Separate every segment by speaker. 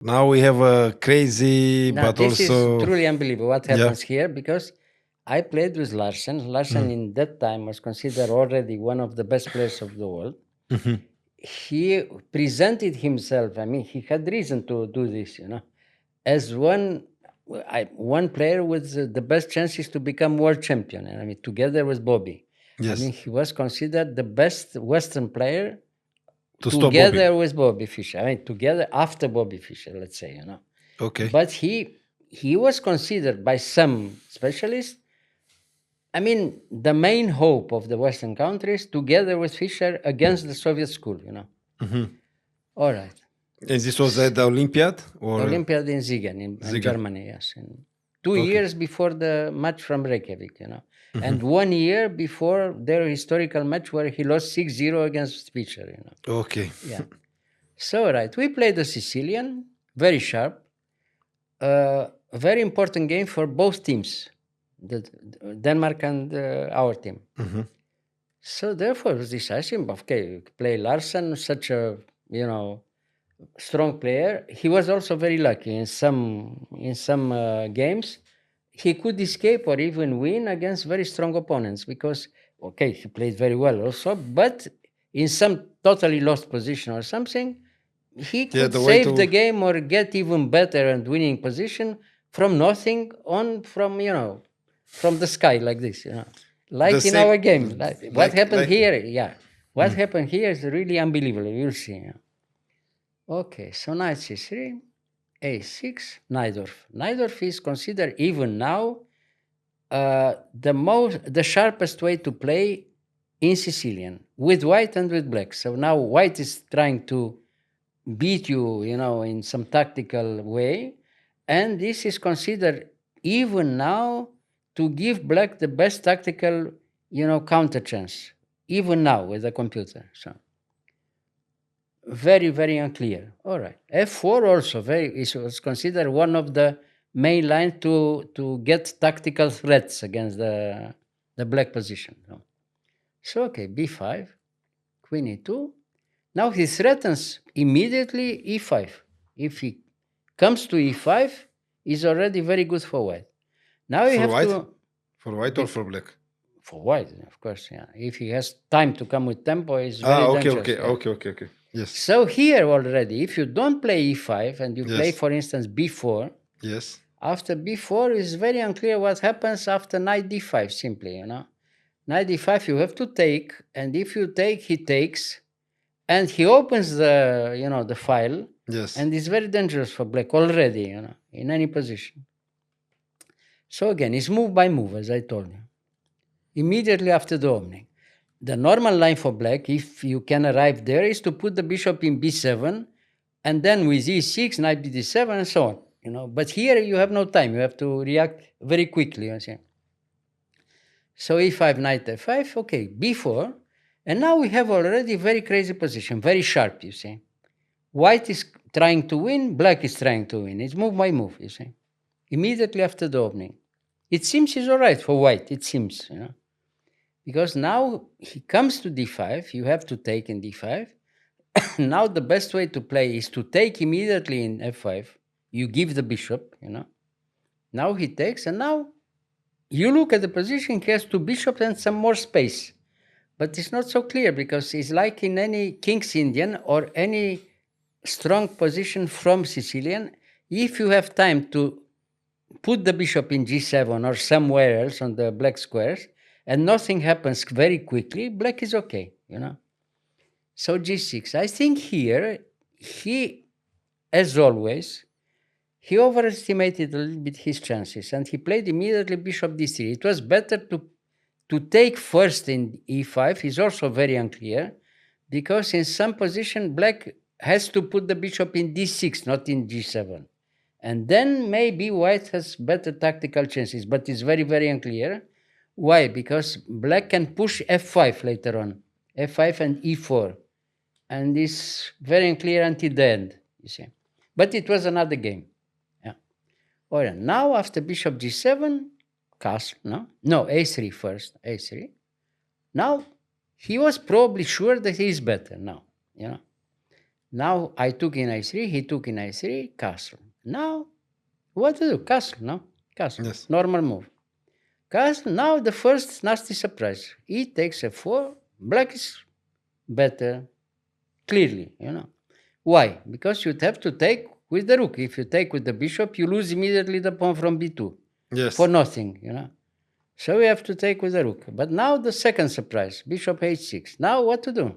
Speaker 1: Now we have a crazy,
Speaker 2: Now,
Speaker 1: but
Speaker 2: this is
Speaker 1: also
Speaker 2: truly unbelievable what
Speaker 1: yeah.
Speaker 2: happens here, because I played with Larsen. Larsen in that time was considered already one of the best players of the world.
Speaker 1: Mhm.
Speaker 2: He presented himself, I mean, he had reason to do this, as one player with the best chances to become world champion. And I mean, together with Bobby. I
Speaker 1: Yes.
Speaker 2: mean, he was considered the best Western player
Speaker 1: To stop Bobby.
Speaker 2: together with Bobby Fischer. I mean, together after Bobby Fischer, let's say.
Speaker 1: Okay.
Speaker 2: But he was considered by some specialists, I mean, the main hope of the Western countries, together with Fischer, against the Soviet school.
Speaker 1: Mhm.
Speaker 2: All right.
Speaker 1: And this was at the Olympiad or
Speaker 2: Olympiad in Siegen, in
Speaker 1: Ziegen?
Speaker 2: Germany, yes. And 2
Speaker 1: Okay.
Speaker 2: years before the match from Reykjavik.
Speaker 1: Mhm.
Speaker 2: And 1 year before their historical match where he lost 6-0 against Fischer.
Speaker 1: Okay.
Speaker 2: Yeah. So, right, we played the Sicilian, very sharp. A very important game for both teams, the Denmark and our team.
Speaker 1: Mhm.
Speaker 2: So therefore, it was decisive. Okay, play Larsen, such a strong player. He was also very lucky in some games. He could escape or even win against very strong opponents because he played very well also, but in some totally lost position or something, he
Speaker 1: Yeah,
Speaker 2: could
Speaker 1: the way
Speaker 2: save
Speaker 1: to
Speaker 2: the game or get even better and winning position from nothing on from the sky like this.
Speaker 1: the
Speaker 2: Like in
Speaker 1: same
Speaker 2: our game. Like what happened
Speaker 1: like
Speaker 2: here, yeah. What
Speaker 1: Mm.
Speaker 2: happened here is really unbelievable. You'll see. Okay, so knight c3, a6, Najdorf. Najdorf is considered even now the sharpest way to play in Sicilian with white and with black. So now white is trying to beat you, in some tactical way, and this is considered even now to give black the best tactical, counter chance, even now with the computer. So very, very unclear. All right. F4 also was considered one of the main lines to get tactical threats against the black position. So okay, b5, queen e2. Now he threatens immediately e5. If he comes to e5, is already very good for white. Now you
Speaker 1: for
Speaker 2: have
Speaker 1: white?
Speaker 2: to
Speaker 1: For white or
Speaker 2: be,
Speaker 1: for black?
Speaker 2: for white, of course. Yeah, if he has time to come with tempo, is
Speaker 1: Ah,
Speaker 2: very
Speaker 1: okay,
Speaker 2: dangerous.
Speaker 1: okay,
Speaker 2: Yeah.
Speaker 1: okay, okay, okay. Yes.
Speaker 2: So here already, if you don't play e5 and you play,
Speaker 1: Yes.
Speaker 2: for instance, b4,
Speaker 1: Yes.
Speaker 2: after b4 is very unclear what happens after knight d5. Simply. Knight d5 you have to take, and if you take, he takes, and he opens the file,
Speaker 1: Yes.
Speaker 2: and it's very dangerous for black already. In any position. So again, it's move by move, as I told you. Immediately after the opening, the normal line for black, if you can arrive there, is to put the bishop in b7, and then with e6, knight bd7, and so on. But here you have no time; you have to react very quickly. You see. So e5, knight f5, okay, b4, and now we have already very crazy position, very sharp. You see, white is trying to win, black is trying to win. It's move by move. You see, immediately after the opening, it seems it's all right for white. It seems. Because now he comes to d5, you have to take in d5. Now the best way to play is to take immediately in f5. You give the bishop. Now he takes, and now you look at the position, he has two bishops and some more space. But it's not so clear because it's like in any King's Indian or any strong position from Sicilian. If you have time to put the bishop in g7 or somewhere else on the black squares, and nothing happens very quickly, black is okay. So g6. I think here, he, as always, he overestimated a little bit his chances, and he played immediately bishop d3. It was better to take first in e5. Is also very unclear, because in some position, black has to put the bishop in d6, not in g7. And then maybe white has better tactical chances, but it's very, very unclear. Why? Because black can push f5 later on, f5 and e4. And it's very unclear until the end, you see. But it was another game. Yeah. All right, now after bishop g7, castle, no? No, a3 first, a3. Now, he was probably sure that he is better now. Now I took in a3, he took in a3, castle. Now, what to do? Castle, no? Castle.
Speaker 1: Yes.
Speaker 2: Normal move. Castle, now the first nasty surprise. He takes f4, black is better, clearly, Why? Because you'd have to take with the rook. If you take with the bishop, you lose immediately the pawn from b2
Speaker 1: Yes.
Speaker 2: for nothing, So we have to take with the rook. But now the second surprise, bishop h6. Now what to do?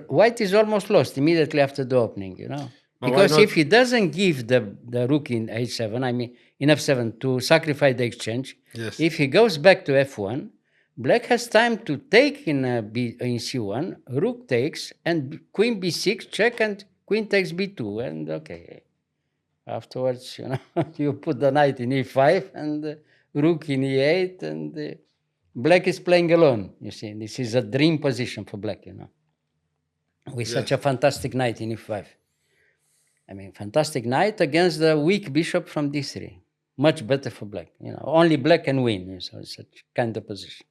Speaker 2: White is almost lost immediately after the opening,
Speaker 1: But
Speaker 2: because if he doesn't give the rook in h7, I mean in f7 to sacrifice the exchange,
Speaker 1: Yes.
Speaker 2: if he goes back to f1, black has time to take in c1, rook takes, and queen b6 check, and queen takes b2, and okay. Afterwards, you put the knight in e5 and rook in e8, and black is playing alone. You see, this is a dream position for black, with such a fantastic knight in e5. I mean, fantastic knight against the weak bishop from d3. Much better for black. Only black can win. So such kind of position.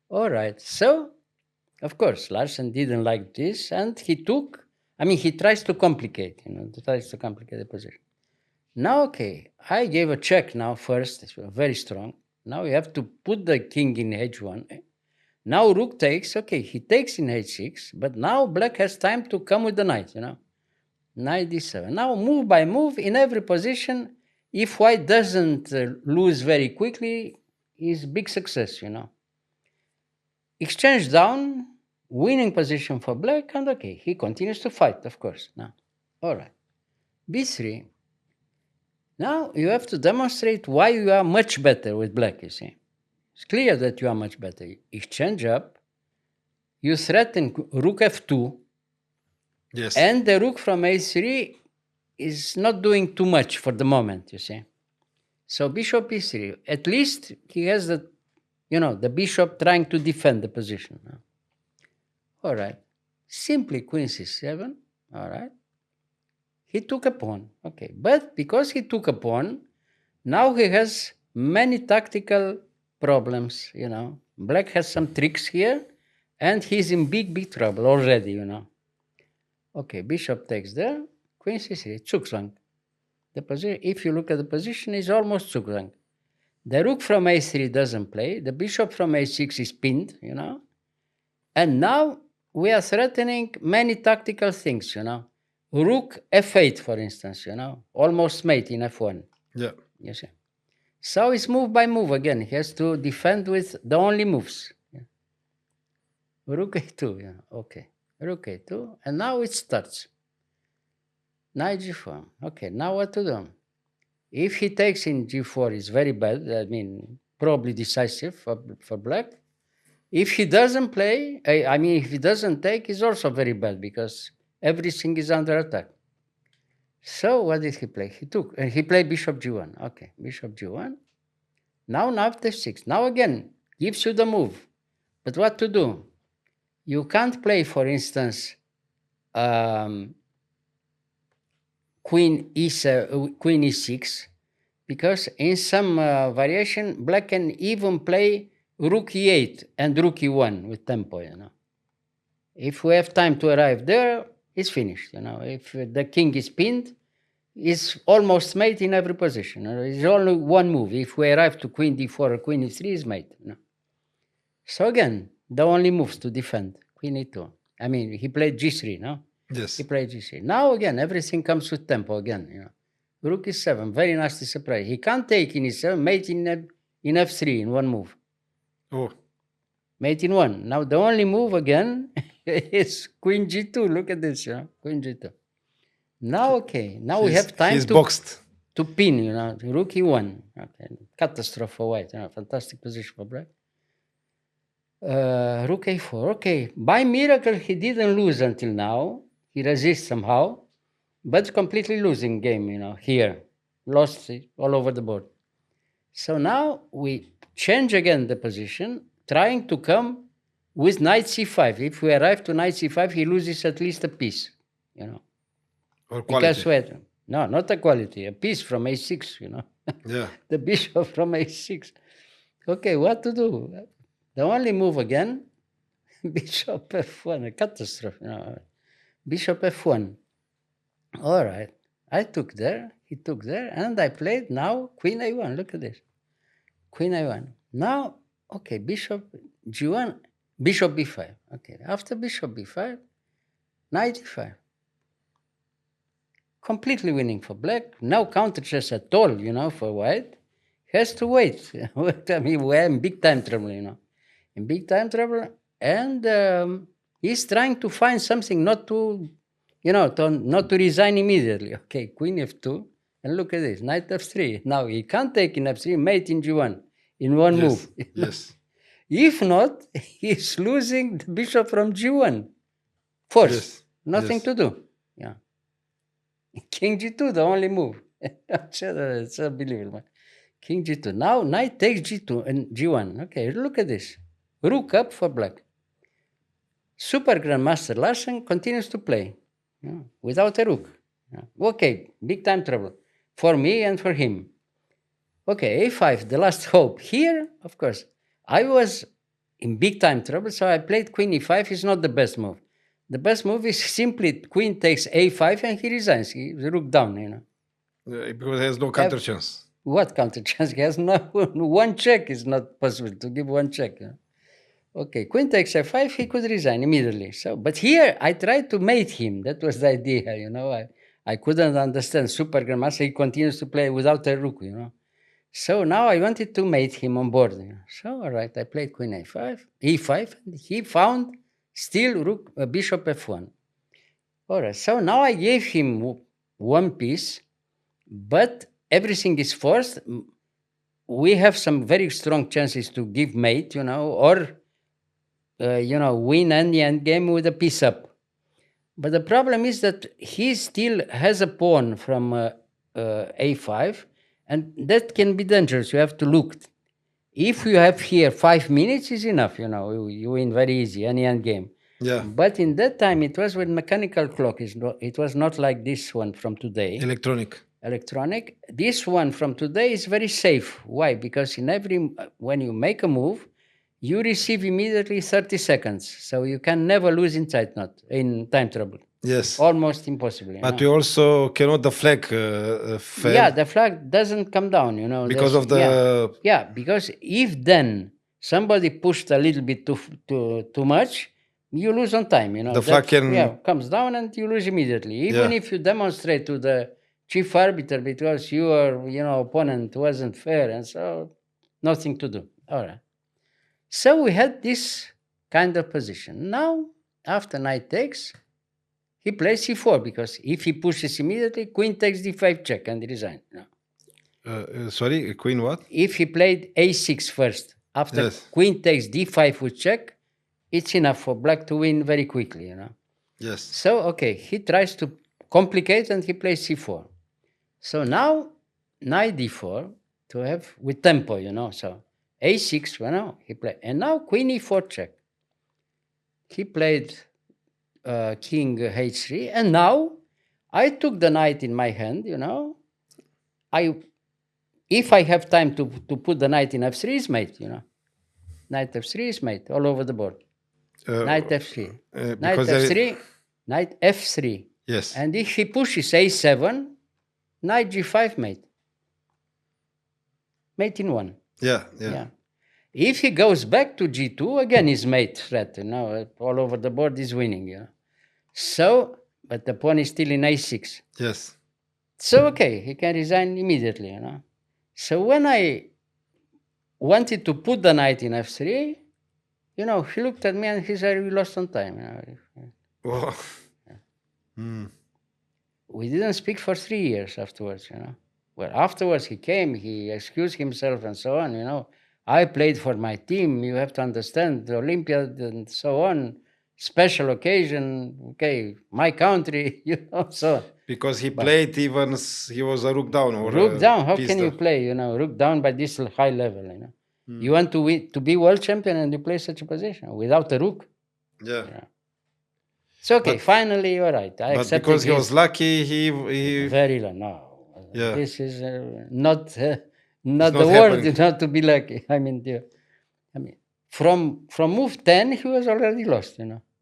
Speaker 2: All right. So, of course, Larsen didn't like this, and he tries to complicate. Tries to complicate the position. Now, okay, I gave a check now first. It's very strong. Now you have to put the king in h1. Now rook takes. Okay, he takes in h6, but now black has time to come with the knight, Knight d7. Now move by move in every position. If white doesn't lose very quickly, is big success, Exchange down, winning position for black, and okay, he continues to fight, of course. Now, all right, b3. Now you have to demonstrate why you are much better with black, you see. It's clear that you are much better. Exchange up, you threaten rook f2,
Speaker 1: yes,
Speaker 2: and the rook from a3 is not doing too much for the moment, you see. So bishop e3, at least he has the bishop trying to defend the position. All right, simply queen c7, all right. He took a pawn, okay. But because he took a pawn, now he has many tactical problems, Black has some tricks here, and he's in big trouble already, Okay, bishop takes there, queen c3, Zugzwang. The position, if you look at the position, is almost Zugzwang. The rook from a3 doesn't play, the bishop from a6 is pinned, And now we are threatening many tactical things, Rook f8, for instance, almost mate in f1.
Speaker 1: Yeah.
Speaker 2: You see. So it's move by move again. He has to defend with the only moves. Rook a2, okay. Rook a2, and now it starts. Knight g4. Okay, now what to do? If he takes in g4, it's very bad. I mean, probably decisive for black. If he doesn't play, if he doesn't take, it's also very bad because everything is under attack. So what did he play? He played bishop g1. Okay, bishop g1. Now knight f6. Now again, gives you the move. But what to do? You can't play, for instance, queen e6, because in some variation, black can even play rook e8 and rook e1 with tempo, If we have time to arrive there, it's finished, If the king is pinned, it's almost mate in every position. It's only one move. If we arrive to queen d4 or queen e3, is mate. So again, the only moves to defend, queen e2. He played g3, no?
Speaker 1: Yes.
Speaker 2: He played g3. Now again, everything comes with tempo again, Rook e7, very nasty surprise. He can't take in e7, mate in f3 in one move.
Speaker 1: Oh.
Speaker 2: Mate in one. Now the only move again is queen g2. Look at this, queen g2. Now, okay. Now we have time to pin, rook e1. Okay. Catastrophe for white. Fantastic position for black. Rook a4. Okay. By miracle, he didn't lose until now. He resists somehow, but completely losing game, here. Lost all over the board. So now we change again the position, trying to come with knight c5. If we arrive to knight c5, he loses at least a piece,
Speaker 1: Or quality.
Speaker 2: Because no, not a quality, a piece from a6,
Speaker 1: Yeah.
Speaker 2: The bishop from a6. Okay, what to do? The only move again, bishop f1, a catastrophe. bishop f1. All right. I took there, he took there, and I played now queen a1. Look at this. Queen a1. Now, okay, bishop g1, bishop b5. Okay, after bishop b5, knight e5. Completely winning for black. No counter chess at all, for white. Has to wait. I mean, we're in big time trouble, in big time trouble. And he's trying to find something not to, not to resign immediately. Okay, queen f2. And look at this, knight f3. Now, he can't take in f3, mate in g1 in one move.
Speaker 1: Yes.
Speaker 2: If not, he's losing the bishop from g1. Force.
Speaker 1: Yes.
Speaker 2: Nothing
Speaker 1: Yes.
Speaker 2: to do. Yeah. King g2, the only move. It's unbelievable. King g2. Now knight takes g2 and g1. Okay, look at this. Rook up for black. Super Grandmaster Larsen continues to play without a rook. Okay, big time trouble for me and for him. Okay, a5, the last hope. Here, of course, I was in big time trouble, so I played queen e5. It's not the best move. The best move is simply queen takes a5 and he resigns. He rook down,
Speaker 1: Because he has no counter chance.
Speaker 2: What counter chance? He has no one check. Is not possible to give one check. Okay, queen takes f5. He could resign immediately. So, but here I tried to mate him. That was the idea. I couldn't understand Super Grandmaster. He continues to play without a rook. So now I wanted to mate him on board. So all right, I played queen a5, e5. And he found still rook, bishop f1. All right. So now I gave him one piece, but everything is forced. We have some very strong chances to give mate, or win any endgame with a piece up. But the problem is that he still has a pawn from a5, and that can be dangerous. You have to look. If you have here 5 minutes is enough, you win very easy, any endgame.
Speaker 1: Yeah.
Speaker 2: But in that time, it was with mechanical clock. It was not like this one from today. Electronic. This one from today is very safe. Why? Because when you make a move, you receive immediately 30 seconds. So you can never lose in time trouble.
Speaker 1: Yes.
Speaker 2: Almost impossible.
Speaker 1: But we also cannot the flag fail.
Speaker 2: Yeah, the flag doesn't come down,
Speaker 1: Because of the...
Speaker 2: Yeah, because if then somebody pushed a little bit too much, you lose on time,
Speaker 1: The flag
Speaker 2: comes down and you lose immediately. Even if you demonstrate to the chief arbiter because your opponent wasn't fair, and so nothing to do. All right. So we had this kind of position. Now, after knight takes, he plays c4 because if he pushes immediately, queen takes d5 check and resign.
Speaker 1: Sorry, queen what?
Speaker 2: If he played a6 first, after queen takes d5 with check, it's enough for black to win very quickly,
Speaker 1: Yes.
Speaker 2: So, okay, he tries to complicate and he plays c4. So now, knight d4 to have with tempo, so a6, he played. And now queen e4 check. He played king h3, and now I took the knight in my hand, if I have time to put the knight in f3 is mate, Knight f3 is mate all over the board. Knight f3. Knight f3, knight f3.
Speaker 1: Yes.
Speaker 2: And if he pushes a7, knight g5 mate. Mate in one.
Speaker 1: Yeah.
Speaker 2: If he goes back to g2, again is mate threat. All over the board is winning. So, but the pawn is still in a6.
Speaker 1: Yes.
Speaker 2: So, okay, he can resign immediately. So when I wanted to put the knight in f3, he looked at me and he said, "We lost on time."
Speaker 1: Oh.
Speaker 2: We didn't speak for 3 years afterwards. Well, afterwards he came, he excused himself and so on. I played for my team. You have to understand the Olympiad and so on. Special occasion. Okay, my country. So.
Speaker 1: Because he played even he was a rook down or
Speaker 2: rook down. How can
Speaker 1: down.
Speaker 2: You play? Rook down by this high level. You want to be world champion and you play such a position without a rook.
Speaker 1: Yeah.
Speaker 2: So okay, finally you're right. I
Speaker 1: but because he was lucky, he
Speaker 2: very lucky. No.
Speaker 1: Yeah.
Speaker 2: This is not the word, not to be lucky. I mean, from move 10, he was already lost.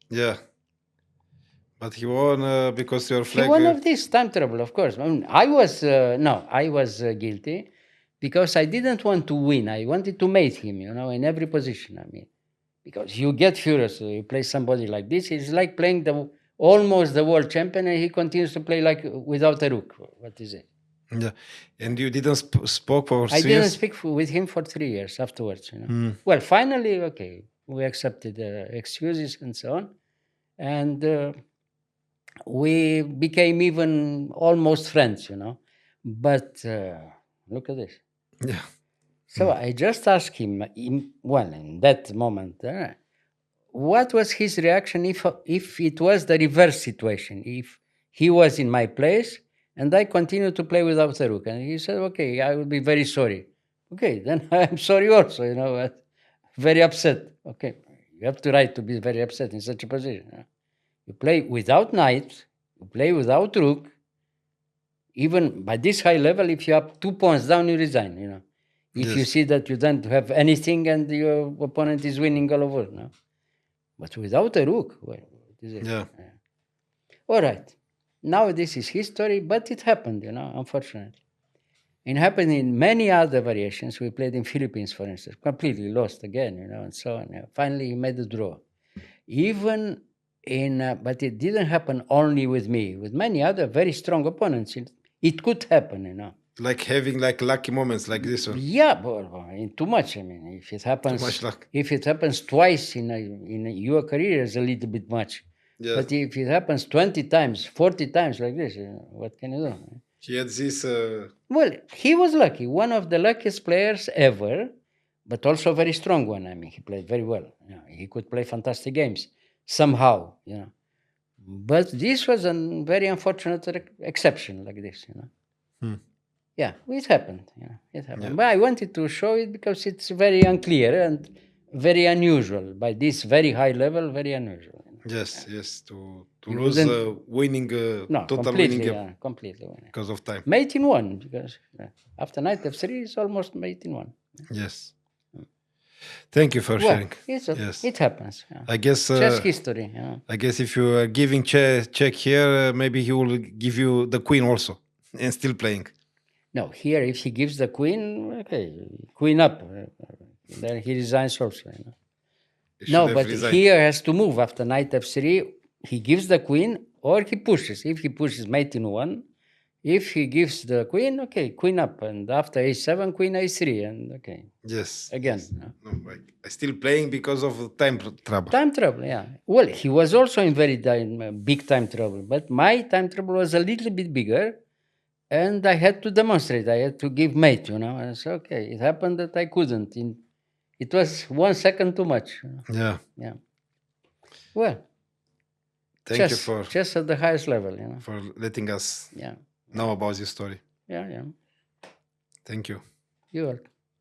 Speaker 1: Yeah. But he won because your flag.
Speaker 2: One of these time trouble, of course. I mean, I was guilty because I didn't want to win. I wanted to mate him, in every position. I mean, because you get furious. You play somebody like this. It's like playing almost the world champion, and he continues to play like without a rook. What is it?
Speaker 1: Yeah, and you didn't spoke for
Speaker 2: I
Speaker 1: 3
Speaker 2: didn't
Speaker 1: years.
Speaker 2: speak with him for 3 years afterwards. Well, finally, okay, we accepted excuses and so on, and we became even almost friends. But look at this.
Speaker 1: Yeah,
Speaker 2: So I just asked him, in that moment, what was his reaction if it was the reverse situation, if he was in my place and I continued to play without a rook? And he said, okay, I will be very sorry. Okay, then I'm sorry also, very upset. Okay, you have the right to be very upset in such a position. You play without knight, you play without rook. Even by this high level, if you have 2 points down, you resign, If you see that you don't have anything and your opponent is winning all over, no? But without a rook, well, what is it?
Speaker 1: yeah.
Speaker 2: All right. Now this is history, but it happened, unfortunately. It happened in many other variations. We played in Philippines, for instance, completely lost again, and so on. Finally, he made a draw. Even but it didn't happen only with me. With many other very strong opponents, it could happen,
Speaker 1: Like having like lucky moments like this one.
Speaker 2: Yeah, but too much. I mean, if it happens,
Speaker 1: Too much luck.
Speaker 2: if it happens twice in your career, it's a little bit much.
Speaker 1: Yeah.
Speaker 2: But if it happens 20 times, 40 times like this, what can you do?
Speaker 1: He had this.
Speaker 2: Well, he was lucky, one of the luckiest players ever, but also a very strong one. I mean, he played very well. He could play fantastic games somehow. But this was a very unfortunate exception like this. Yeah, it happened. It happened.
Speaker 1: Yeah.
Speaker 2: But I wanted to show it because it's very unclear and very unusual. By this very high level, very unusual.
Speaker 1: Yes, yes. To
Speaker 2: You
Speaker 1: lose
Speaker 2: wouldn't-
Speaker 1: winning,
Speaker 2: No,
Speaker 1: total winning
Speaker 2: completely,
Speaker 1: game
Speaker 2: completely winning.
Speaker 1: because of time.
Speaker 2: Mate in one, because after knight f3 is almost mate in one.
Speaker 1: Yes. Thank you for
Speaker 2: Well,
Speaker 1: sharing.
Speaker 2: yes. It happens.
Speaker 1: I guess.
Speaker 2: Chess history.
Speaker 1: I guess if you are giving check here, maybe he will give you the queen also, and still playing.
Speaker 2: No, here if he gives the queen, okay, queen up, then he resigns also.
Speaker 1: He should
Speaker 2: No,
Speaker 1: have
Speaker 2: but
Speaker 1: resigned.
Speaker 2: here has to move after knight f3. He gives the queen or he pushes. If he pushes, mate in one. If he gives the queen, okay, queen up, and after a7, queen a3, and okay.
Speaker 1: Yes.
Speaker 2: Again.
Speaker 1: Yes. No, I still playing because of time trouble.
Speaker 2: Time trouble, yeah. Well, he was also in very big time trouble, but my time trouble was a little bit bigger, and I had to demonstrate. I had to give mate, And so, okay, it happened that I couldn't. It was 1 second too much.
Speaker 1: Yeah.
Speaker 2: Yeah. Well,
Speaker 1: Thank you for
Speaker 2: chess at the highest level,
Speaker 1: for letting us
Speaker 2: Yeah.
Speaker 1: know about this story.
Speaker 2: Yeah.
Speaker 1: Thank you.
Speaker 2: You're welcome.